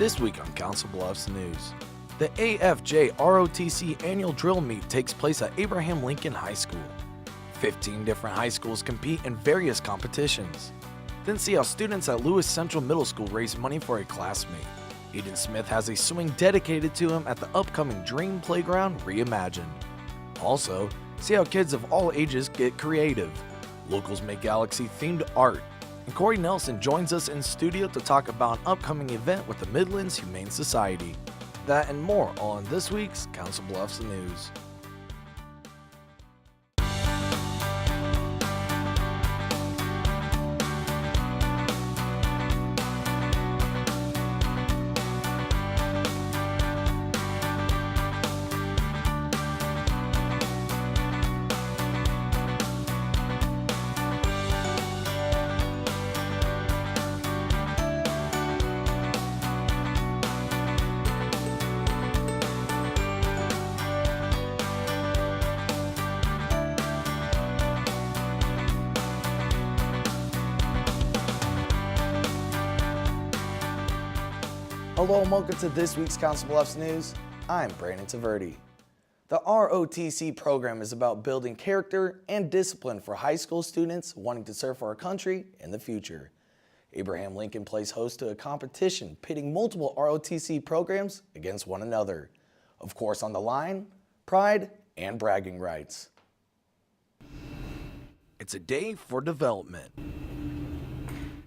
This week on Council Bluffs News. The AFJ ROTC annual drill meet takes place at Abraham Lincoln High School. 15 different high schools compete in various competitions. Then see how students at Lewis Central Middle School raise money for a classmate. Eden Smith has a swing dedicated to him at the upcoming Dream Playground Reimagined. Also, see how kids of all ages get creative. Locals make Galaxy-themed art. And Corey Nelson joins us in studio to talk about an upcoming event with the Midlands Humane Society. That and more on this week's Council Bluffs News. Hello and welcome to this week's Council Bluffs News. I'm Brandon Tvrdy. The ROTC program is about building character and discipline for high school students wanting to serve our country in the future. Abraham Lincoln plays host to a competition pitting multiple ROTC programs against one another. Of course, on the line, pride and bragging rights. It's a day for development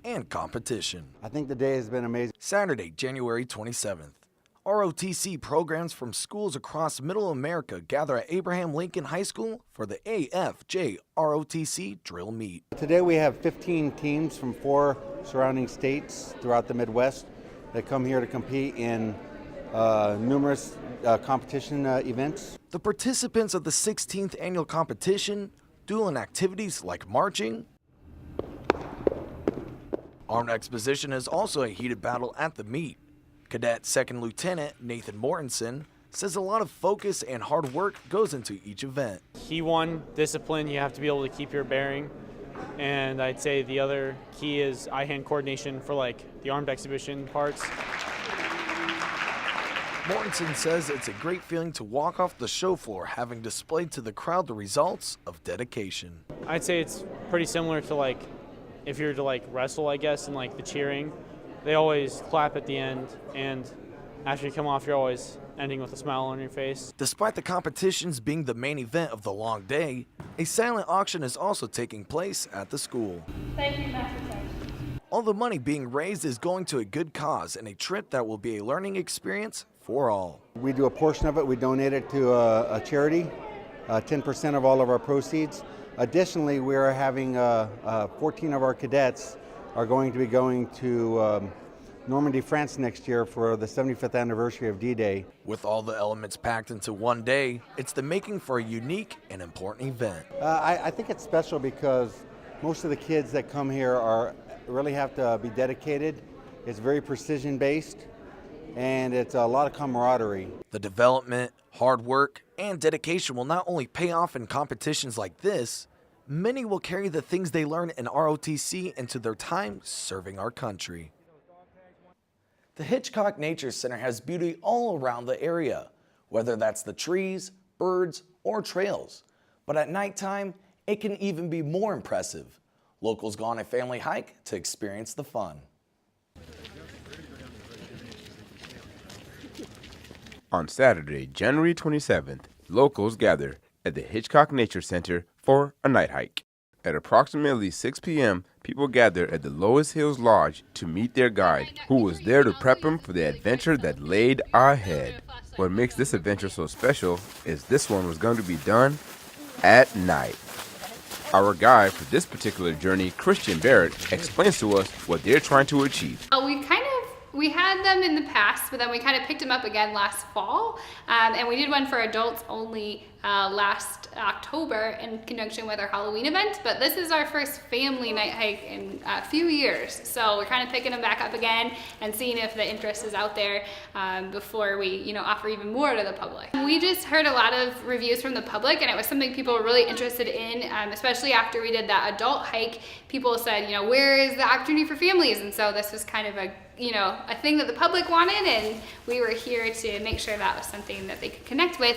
and competition. I think the day has been amazing. Saturday, January 27th. ROTC programs from schools across Middle America gather at Abraham Lincoln High School for the AFJ ROTC drill meet. Today we have 15 teams from 4 surrounding states throughout the Midwest that come here to compete in numerous competition events. The participants of the 16th annual competition duel in activities like marching. Armed exposition is also a heated battle at the meet. Cadet Second Lieutenant Nathan Mortensen says a lot of focus and hard work goes into each event. Key one, discipline. You have to be able to keep your bearing. And I'd say the other key is eye-hand coordination for like the armed exhibition parts. Mortensen says it's a great feeling to walk off the show floor having displayed to the crowd the results of dedication. I'd say it's pretty similar to like if you're to like wrestle, I guess, and like the cheering, they always clap at the end, and after you come off, you're always ending with a smile on your face. Despite the competitions being the main event of the long day, a silent auction is also taking place at the school. Thank you, Master Sergeant. All the money being raised is going to a good cause and a trip that will be a learning experience for all. We do a portion of it, we donate it to a charity, 10% of all of our proceeds. Additionally, we are having 14 of our cadets are going to be going to Normandy, France next year for the 75th anniversary of D-Day. With all the elements packed into one day, it's the making for a unique and important event. I think it's special because most of the kids that come here really have to be dedicated. It's very precision based and it's a lot of camaraderie. The development, hard work, and dedication will not only pay off in competitions like this, many will carry the things they learn in ROTC into their time serving our country. The Hitchcock Nature Center has beauty all around the area, whether that's the trees, birds, or trails. But at nighttime, it can even be more impressive. Locals go on a family hike to experience the fun. On Saturday, January 27th, locals gather at the Hitchcock Nature Center for a night hike. At approximately 6 p.m., people gather at the Lois Hills Lodge to meet their guide, who was there to prep them for the adventure that laid ahead. What makes this adventure so special is this one was going to be done at night. Our guide for this particular journey, Christian Barrett, explains to us what they're trying to achieve. We had them in the past, but then we kind of picked them up again last fall. And we did one for adults only last October in conjunction with our Halloween event. But this is our first family night hike in a few years. So we're kind of picking them back up again and seeing if the interest is out there before we, offer even more to the public. We just heard a lot of reviews from the public, and it was something people were really interested in, especially after we did that adult hike. People said, where is the opportunity for families? And so this was kind of a a thing that the public wanted, and we were here to make sure that was something that they could connect with,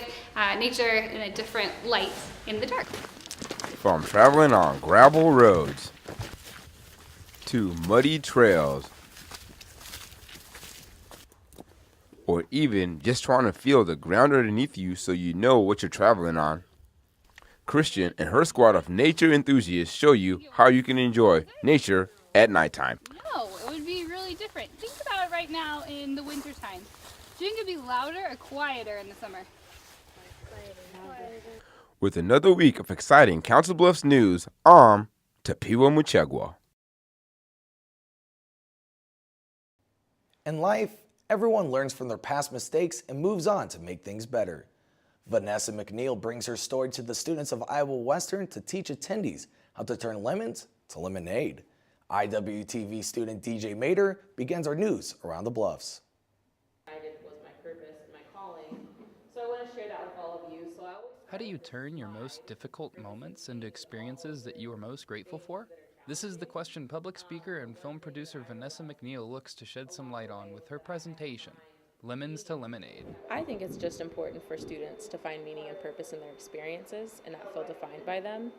nature in a different light in the dark. From traveling on gravel roads to muddy trails, or even just trying to feel the ground underneath you so you know what you're traveling on, Christian and her squad of nature enthusiasts show you how you can enjoy nature at nighttime. No, it would be really different. Think about it right now in the wintertime. Do you think it'd be louder or quieter in the summer? With another week of exciting Council Bluffs news, I'm Tapiwa Muchegwa. In life, everyone learns from their past mistakes and moves on to make things better. Vanessa McNeil brings her story to the students of Iowa Western to teach attendees how to turn lemons to lemonade. IWTV student DJ Mater begins our news around the Bluffs. Was my purpose and my calling. So I want to share that with all of you. How do you turn your most difficult moments into experiences that you are most grateful for? This is the question public speaker and film producer Vanessa McNeil looks to shed some light on with her presentation, Lemons to Lemonade. I think it's just important for students to find meaning and purpose in their experiences and not feel defined by them.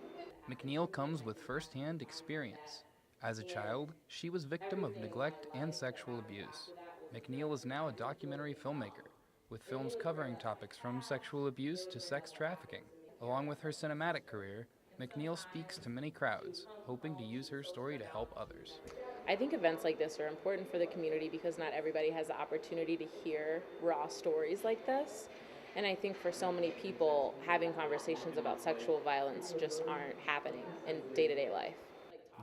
McNeil comes with firsthand experience. As a child, she was victim of neglect and sexual abuse. McNeil is now a documentary filmmaker, with films covering topics from sexual abuse to sex trafficking. Along with her cinematic career, McNeil speaks to many crowds, hoping to use her story to help others. I think events like this are important for the community because not everybody has the opportunity to hear raw stories like this. And I think for so many people, having conversations about sexual violence just aren't happening in day-to-day life.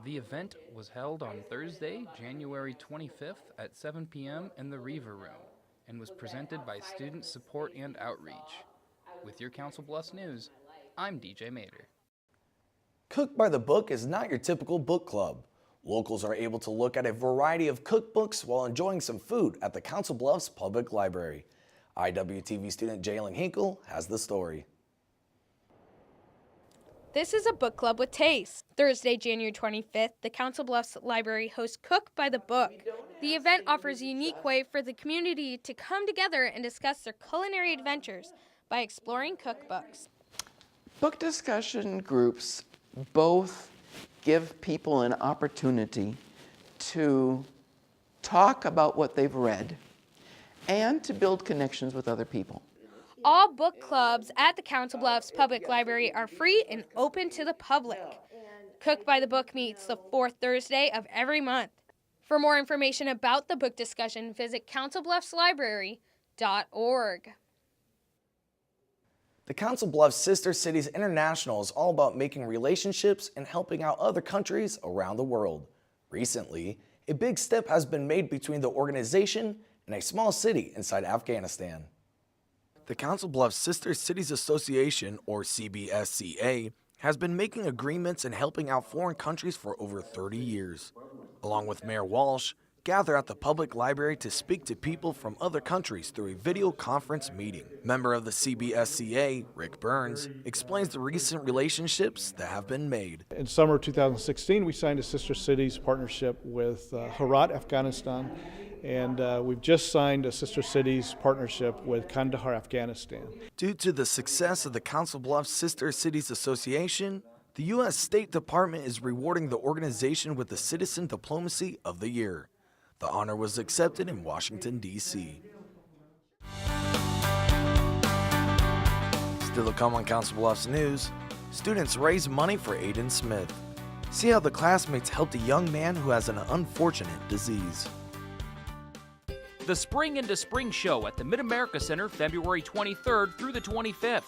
The event was held on Thursday, January 25th at 7 p.m. in the Reaver Room, and was presented by Student Support and Outreach. With your Council Bluffs News, I'm DJ Mater. Cook by the Book is not your typical book club. Locals are able to look at a variety of cookbooks while enjoying some food at the Council Bluffs Public Library. IWTV student Jalen Hinkle has the story. This is a book club with taste. Thursday, January 25th, the Council Bluffs Library hosts Cook by the Book. The event offers a unique way for the community to come together and discuss their culinary adventures by exploring cookbooks. Book discussion groups both give people an opportunity to talk about what they've read and to build connections with other people. All book clubs at the Council Bluffs Public Library are free and open to the public. Cook by the Book meets the fourth Thursday of every month. For more information about the book discussion, visit councilbluffslibrary.org. The Council Bluffs Sister Cities International is all about making relationships and helping out other countries around the world. Recently, a big step has been made between the organization and a small city inside Afghanistan. The Council Bluffs Sister Cities Association, or CBSCA, has been making agreements and helping out foreign countries for over 30 years. Along with Mayor Walsh, gather at the public library to speak to people from other countries through a video conference meeting. Member of the CBSCA, Rick Burns, explains the recent relationships that have been made. In summer 2016, we signed a Sister Cities partnership with Herat, Afghanistan, and we've just signed a Sister Cities partnership with Kandahar, Afghanistan. Due to the success of the Council Bluffs Sister Cities Association, the U.S. State Department is rewarding the organization with the Citizen Diplomacy of the Year. The honor was accepted in Washington, D.C. Still to come on Council Bluffs News, students raise money for Aiden Smith. See how the classmates helped a young man who has an unfortunate disease. The Spring into Spring Show at the Mid-America Center, February 23rd through the 25th.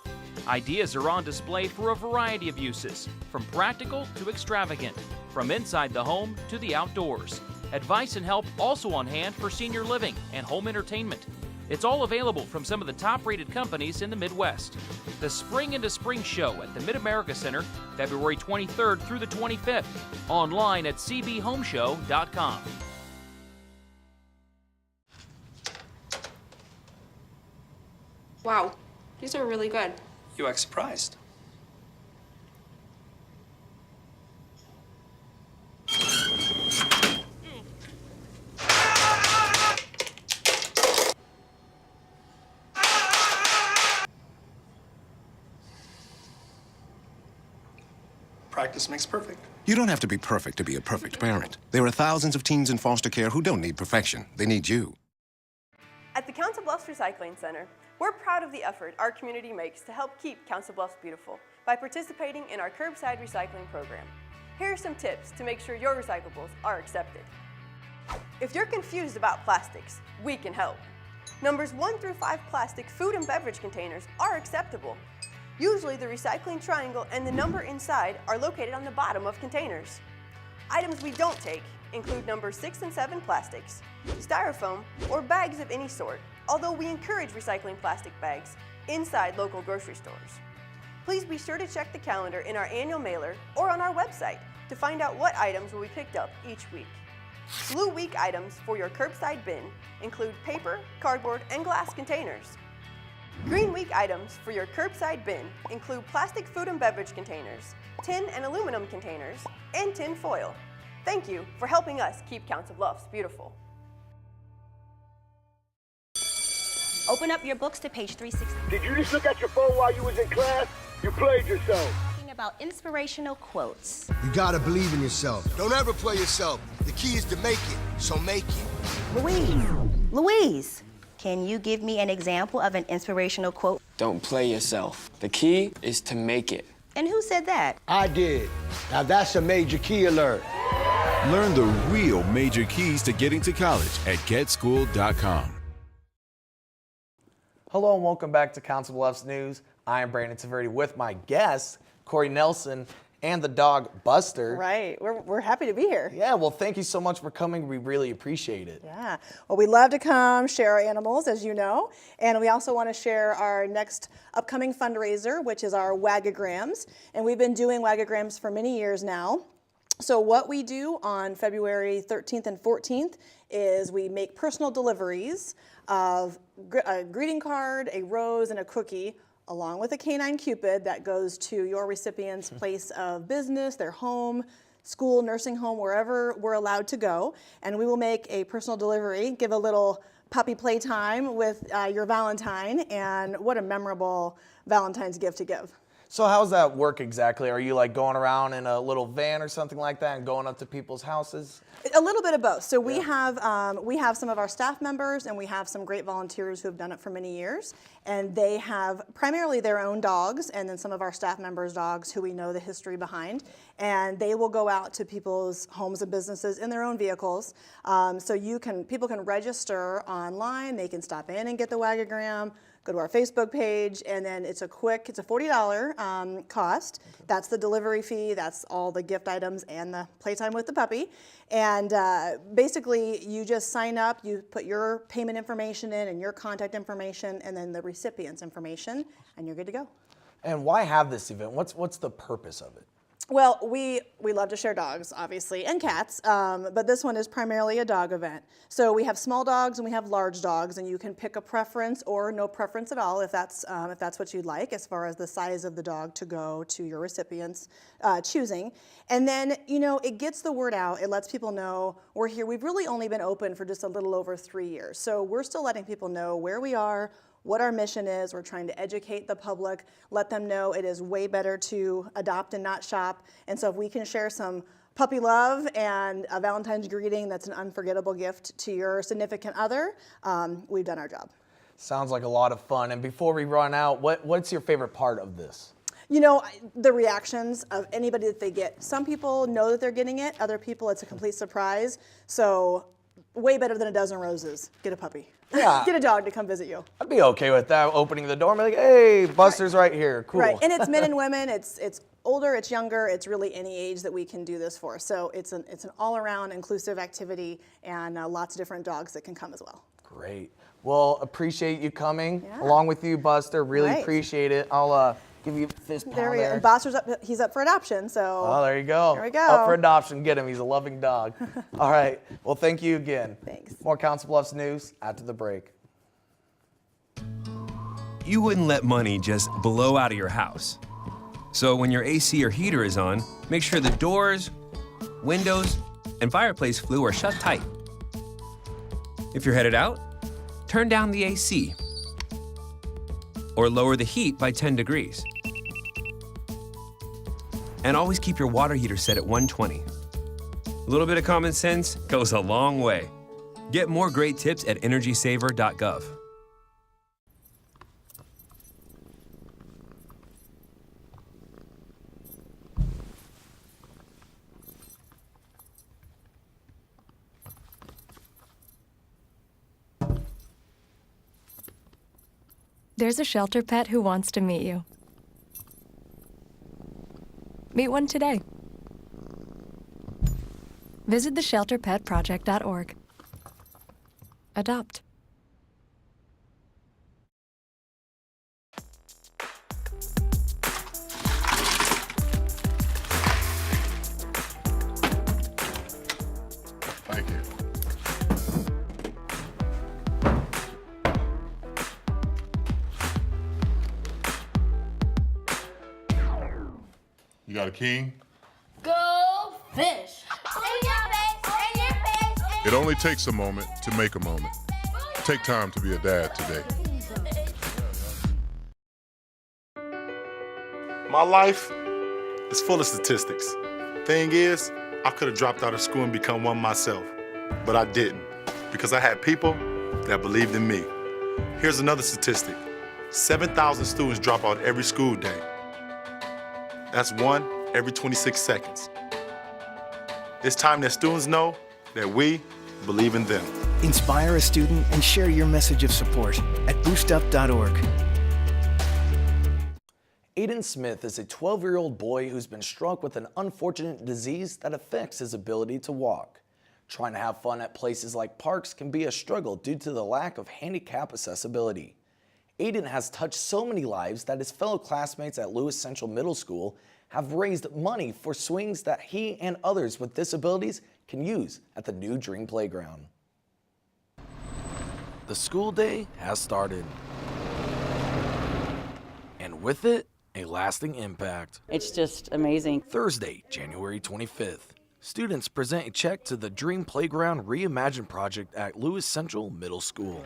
Ideas are on display for a variety of uses, from practical to extravagant, from inside the home to the outdoors. Advice and help also on hand for senior living and home entertainment. It's all available from some of the top-rated companies in the Midwest. The Spring into Spring Show at the Mid-America Center, February 23rd through the 25th. Online at cbhomeshow.com. Wow, these are really good. You act surprised. Practice makes perfect. You don't have to be perfect to be a perfect parent. There are thousands of teens in foster care who don't need perfection. They need you. At the Council Bluffs Recycling Center, we're proud of the effort our community makes to help keep Council Bluffs beautiful by participating in our curbside recycling program. Here are some tips to make sure your recyclables are accepted. If you're confused about plastics, we can help. Numbers 1 through 5 plastic food and beverage containers are acceptable. Usually the recycling triangle and the number inside are located on the bottom of containers. Items we don't take include numbers 6 and 7 plastics, styrofoam, or bags of any sort, although we encourage recycling plastic bags inside local grocery stores. Please be sure to check the calendar in our annual mailer or on our website to find out what items will be picked up each week. Blue Week items for your curbside bin include paper, cardboard, and glass containers. Green Week items for your curbside bin include plastic food and beverage containers, tin and aluminum containers, and tin foil. Thank you for helping us keep Council Bluffs beautiful. Open up your books to page 360. Did you just look at your phone while you was in class? You played yourself. Talking about inspirational quotes. You gotta believe in yourself. Don't ever play yourself. The key is to make it, so make it. Louise, can you give me an example of an inspirational quote? Don't play yourself. The key is to make it. And who said that? I did. Now that's a major key alert. Learn the real major keys to getting to college at getschool.com. Hello and welcome back to Council Bluffs News. I am Brandon Tvrdy with my guests, Corey Nelson and the dog Buster. Right, we're happy to be here. Yeah, well, thank you so much for coming. We really appreciate it. Yeah, well, we love to come share our animals, as you know, and we also want to share our next upcoming fundraiser, which is our Wagograms, and we've been doing Wagograms for many years now. So what we do on February 13th and 14th is we make personal deliveries of a greeting card, a rose, and a cookie, along with a canine cupid that goes to your recipient's place of business, their home, school, nursing home, wherever we're allowed to go. And we will make a personal delivery, give a little puppy playtime with your Valentine, and what a memorable Valentine's gift to give. So how's that work exactly? Are you like going around in a little van or something like that and going up to people's houses? A little bit of both. So we have some of our staff members and we have some great volunteers who have done it for many years. And they have primarily their own dogs and then some of our staff members' dogs who we know the history behind. And they will go out to people's homes and businesses in their own vehicles. So people can register online. They can stop in and get the Wagogram. Go to our Facebook page, and then it's a $40 cost. That's the delivery fee, that's all the gift items and the playtime with the puppy. And basically, you just sign up, you put your payment information in and your contact information, and then the recipient's information, and you're good to go. And why have this event? What's the purpose of it? Well, we love to share dogs, obviously, and cats, but this one is primarily a dog event. So we have small dogs and we have large dogs, and you can pick a preference or no preference at all if that's what you'd like, as far as the size of the dog to go to your recipient's choosing. And then, it gets the word out. It lets people know we're here. We've really only been open for just a little over 3 years. So we're still letting people know where we are, what our mission is. We're trying to educate the public, let them know it is way better to adopt and not shop. And so if we can share some puppy love and a Valentine's greeting that's an unforgettable gift to your significant other, we've done our job. Sounds like a lot of fun. And before we run out, what's your favorite part of this? The reactions of anybody that they get. Some people know that they're getting it. Other people, it's a complete surprise. So way better than a dozen roses. Get a puppy. Yeah. Get a dog to come visit you. I'd be okay with that, opening the door and be like, hey, Buster's right here, cool. Right, and it's men and women, it's older, it's younger, it's really any age that we can do this for. So it's an all-around inclusive activity, and lots of different dogs that can come as well. Great. Well, appreciate you coming, along with you, Buster. Really appreciate it. I'll give you a fist pound there. And Buster's he's up for adoption, so. Oh, there you go. There we go. Up for adoption, get him. He's a loving dog. All right. Well, thank you again. Thanks. More Council Bluffs news after the break. You wouldn't let money just blow out of your house. So when your AC or heater is on, make sure the doors, windows, and fireplace flue are shut tight. If you're headed out, turn down the AC or lower the heat by 10 degrees. And always keep your water heater set at 120. A little bit of common sense goes a long way. Get more great tips at energysaver.gov. There's a shelter pet who wants to meet you. Meet one today. Visit theshelterpetproject.org. Adopt. Thank you. You got a king? Go fish! It only takes a moment to make a moment. Take time to be a dad today. My life is full of statistics. Thing is, I could have dropped out of school and become one myself, but I didn't because I had people that believed in me. Here's another statistic. 7,000 students drop out every school day. That's one every 26 seconds. It's time that students know that we believe in them. Inspire a student and share your message of support at boostup.org. Aiden Smith is a 12-year-old boy who's been struck with an unfortunate disease that affects his ability to walk. Trying to have fun at places like parks can be a struggle due to the lack of handicap accessibility. Aiden has touched so many lives that his fellow classmates at Lewis Central Middle School have raised money for swings that he and others with disabilities can use at the new Dream Playground. The school day has started. And with it, a lasting impact. It's just amazing. Thursday, January 25th, students present a check to the Dream Playground Reimagine project at Lewis Central Middle School.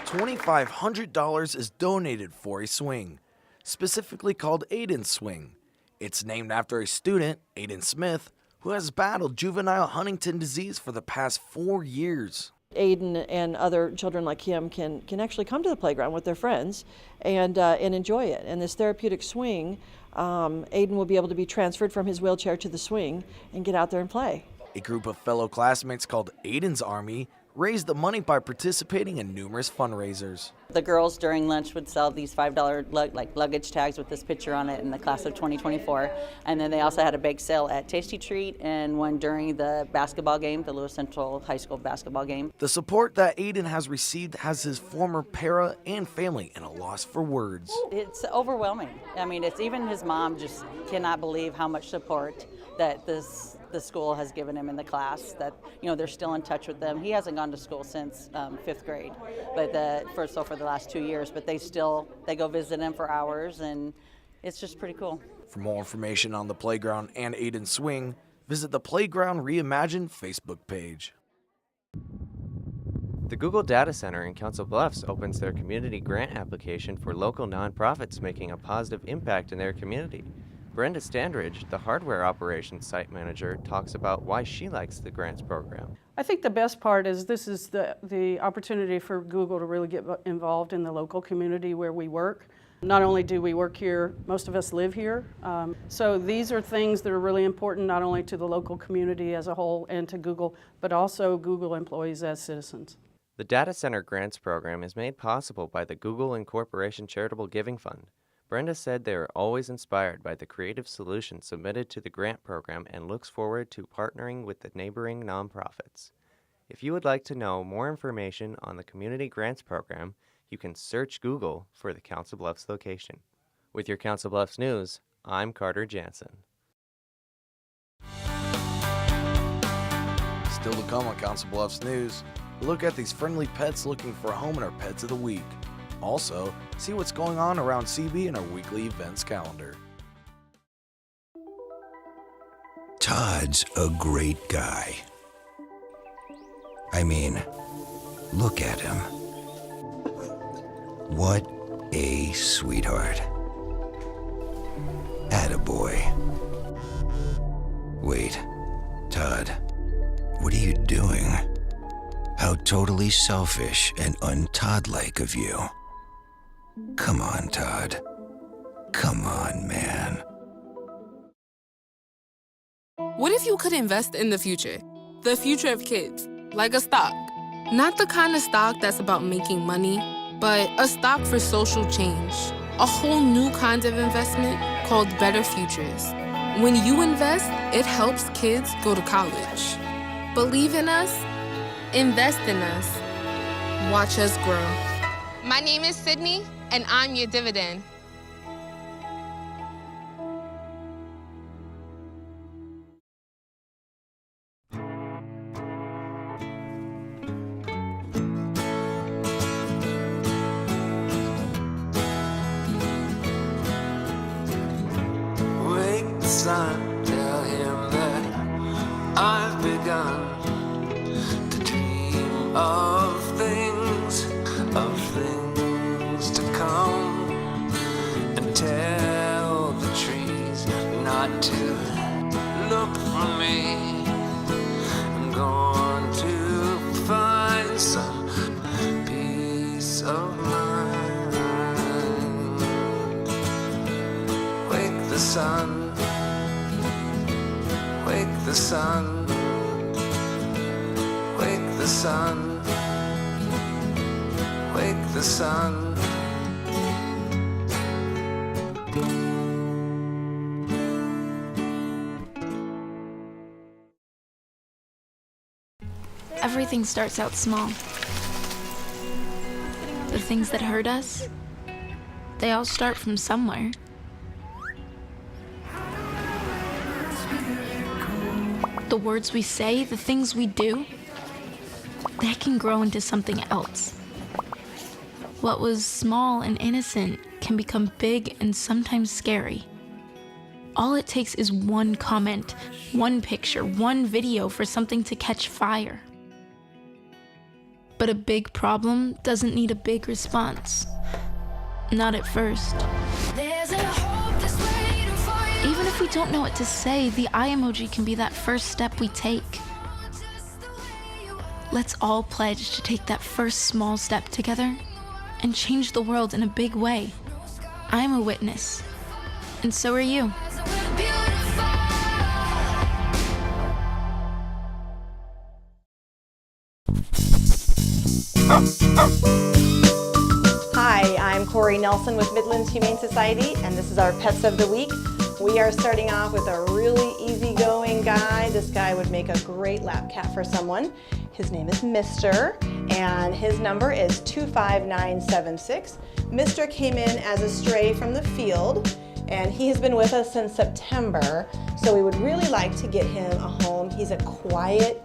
$2,500 is donated for a swing, specifically called Aiden's Swing. It's named after a student, Aiden Smith, who has battled juvenile Huntington disease for the past 4 years. Aiden and other children like him can actually come to the playground with their friends and enjoy it. And this therapeutic swing, Aiden will be able to be transferred from his wheelchair to the swing and get out there and play. A group of fellow classmates called Aiden's Army raised the money by participating in numerous fundraisers. The girls during lunch would sell these $5 luggage tags with this picture on it in the class of 2024. And then they also had a bake sale at Tasty Treat and one during the basketball game, the Lewis Central High School basketball game. The support that Aiden has received has his former para and family in a loss for words. It's overwhelming. I mean, it's even his mom just cannot believe how much support that the school has given him in the class, that, you know, they're still in touch with them. He hasn't gone to school since 5th grade, but for the last 2 years, but they go visit him for hours, and it's just pretty cool. For more information on the playground and Aiden's Swing, visit the Playground Reimagine Facebook page. The Google Data Center in Council Bluffs opens their community grant application for local nonprofits making a positive impact in their community. Brenda Standridge, the hardware operations site manager, talks about why she likes the grants program. I think the best part is this is the opportunity for Google to really get involved in the local community where we work. Not only do we work here, most of us live here. So these are things that are really important not only to the local community as a whole and to Google, but also Google employees as citizens. The Data Center Grants program is made possible by the Google Incorporation Charitable Giving Fund. Brenda said they are always inspired by the creative solutions submitted to the grant program and looks forward to partnering with the neighboring nonprofits. If you would like to know more information on the Community Grants Program, you can search Google for the Council Bluffs location. With your Council Bluffs News, I'm Carter Jansen. Still to come on Council Bluffs News, we look at these friendly pets looking for a home in our Pets of the Week. Also, see what's going on around CB in our weekly events calendar. Todd's a great guy. I mean, look at him. What a sweetheart. Attaboy. Wait, Todd, what are you doing? How totally selfish and un-Todd-like of you. Come on, Todd. Come on, man. What if you could invest in the future? The future of kids, like a stock. Not the kind of stock that's about making money, but a stock for social change. A whole new kind of investment called Better Futures. When you invest, it helps kids go to college. Believe in us, invest in us, watch us grow. My name is Sydney, and I'm your dividend. Wake the sun, tell him that I've begun to dream of things to come, and tell the trees not to look for me. I'm going to find some peace of mind. Wake the sun, wake the sun, wake the sun, wake the sun. Everything starts out small. The things that hurt us, they all start from somewhere. The words we say, the things we do, they can grow into something else. What was small and innocent can become big and sometimes scary. All it takes is one comment, one picture, one video for something to catch fire. But a big problem doesn't need a big response. Not at first. Even if we don't know what to say, the eye emoji can be that first step we take. Let's all pledge to take that first small step together and change the world in a big way. I'm a witness, and so are you. Hi, I'm Corey Nelson with Midlands Humane Society, and this is our Pets of the Week. We are starting off with a really easygoing guy. This guy would make a great lap cat for someone. His name is Mr., and his number is 25976. Mr. came in as a stray from the field, and he has been with us since September, so we would really like to get him a home. He's a quiet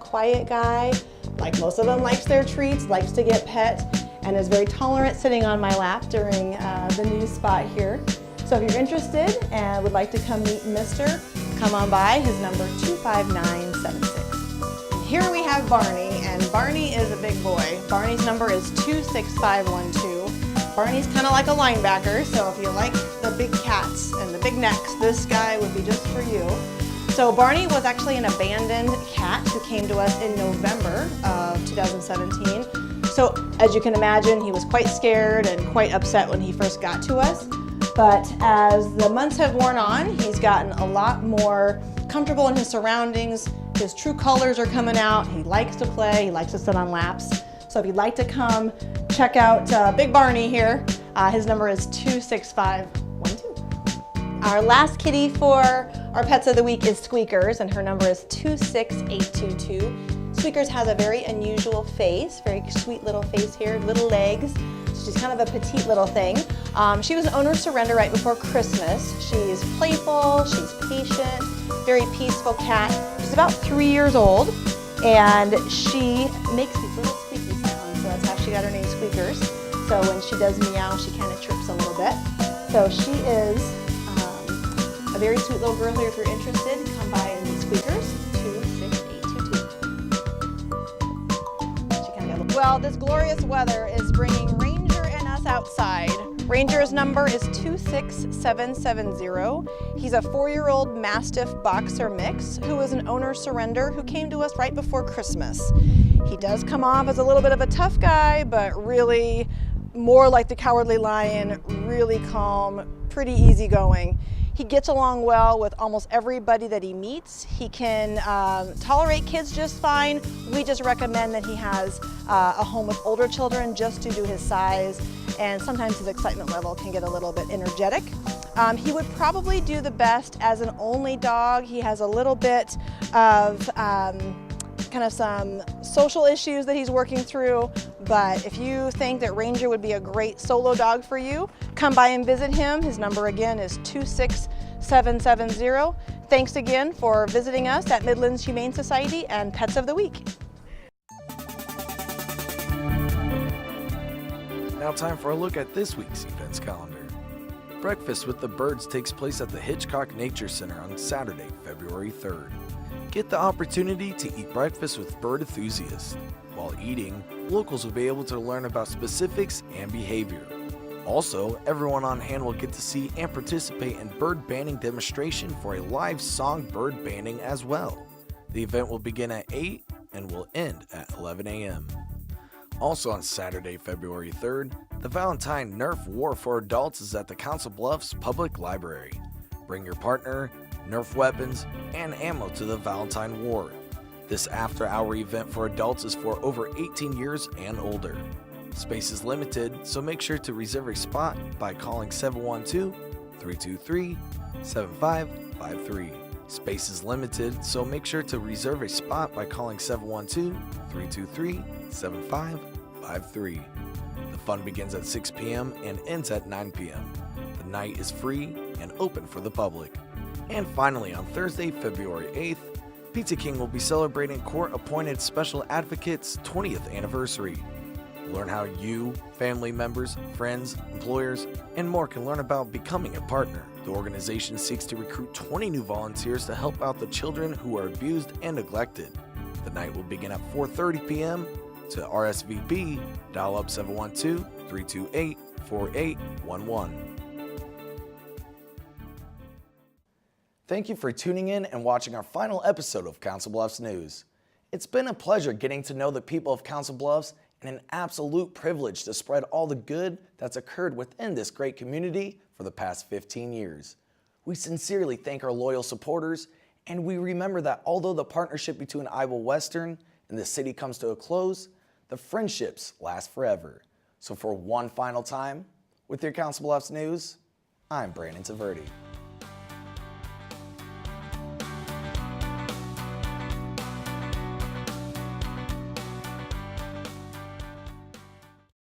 guy. Like most of them, likes their treats, likes to get pet, and is very tolerant sitting on my lap during the new spot here. So if you're interested and would like to come meet Mr., come on by. His number 25976. Here we have Barney, and Barney is a big boy. Barney's number is 26512. Barney's kind of like a linebacker, so if you like the big cats and the big necks, this guy would be just for you. So Barney was actually an abandoned cat who came to us in November of 2017. So as you can imagine, he was quite scared and quite upset when he first got to us. But as the months have worn on, he's gotten a lot more comfortable in his surroundings. His true colors are coming out. He likes to play. He likes to sit on laps. So if you'd like to come check out Big Barney here, his number is 26512. Our last kitty for our Pets of the Week is Squeakers, and her number is 26822. Squeakers has a very unusual face, very sweet little face here, little legs. She's kind of a petite little thing. She was an owner surrender right before Christmas. She's playful, she's patient, very peaceful cat. She's about 3 years old, and she makes these little squeaky sounds, so that's how she got her name Squeakers. So when she does meow, she kind of chirps a little bit. So she is a very sweet little girl here. If you're interested, come by and meet Squeakers, 26822. Well, this glorious weather is bringing Ranger and us outside. Ranger's number is 26770. He's a 4-year-old Mastiff Boxer mix who is an owner surrender who came to us right before Christmas. He does come off as a little bit of a tough guy, but really more like the Cowardly Lion, really calm, pretty easygoing. He gets along well with almost everybody that he meets. He can tolerate kids just fine. We just recommend that he has a home with older children just due to his size, and sometimes his excitement level can get a little bit energetic. He would probably do the best as an only dog. He has a little bit of kind of some social issues that he's working through, but if you think that Ranger would be a great solo dog for you, come by and visit him. His number again is 26770. Thanks again for visiting us at Midlands Humane Society and Pets of the Week. Now time for a look at this week's events calendar. Breakfast with the Birds takes place at the Hitchcock Nature Center on Saturday, February 3rd. Get the opportunity to eat breakfast with bird enthusiasts. While eating, locals will be able to learn about specifics and behavior. Also, everyone on hand will get to see and participate in bird banding demonstration for a live song bird banding as well. The event will begin at 8 and will end at 11 a.m. Also on Saturday, February 3rd, the Valentine Nerf War for Adults is at the Council Bluffs Public Library. Bring your partner, Nerf weapons, and ammo to the Valentine War. This after-hour event for adults is for over 18 years and older. Space is limited, so make sure to reserve a spot by calling 712-323-7553. Space is limited, so make sure to reserve a spot by calling 712-323-7553. The fun begins at 6 p.m. and ends at 9 p.m. The night is free and open for the public. And finally, on Thursday, February 8th, Pizza King will be celebrating court-appointed special advocate's 20th anniversary. Learn how you, family members, friends, employers, and more can learn about becoming a partner. The organization seeks to recruit 20 new volunteers to help out the children who are abused and neglected. The night will begin at 4:30 p.m. To RSVP, dial up 712-328-4811. Thank you for tuning in and watching our final episode of Council Bluffs News. It's been a pleasure getting to know the people of Council Bluffs and an absolute privilege to spread all the good that's occurred within this great community for the past 15 years. We sincerely thank our loyal supporters, and we remember that although the partnership between Iowa Western and the city comes to a close, the friendships last forever. So for one final time, with your Council Bluffs News, I'm Brandon Tvrdy.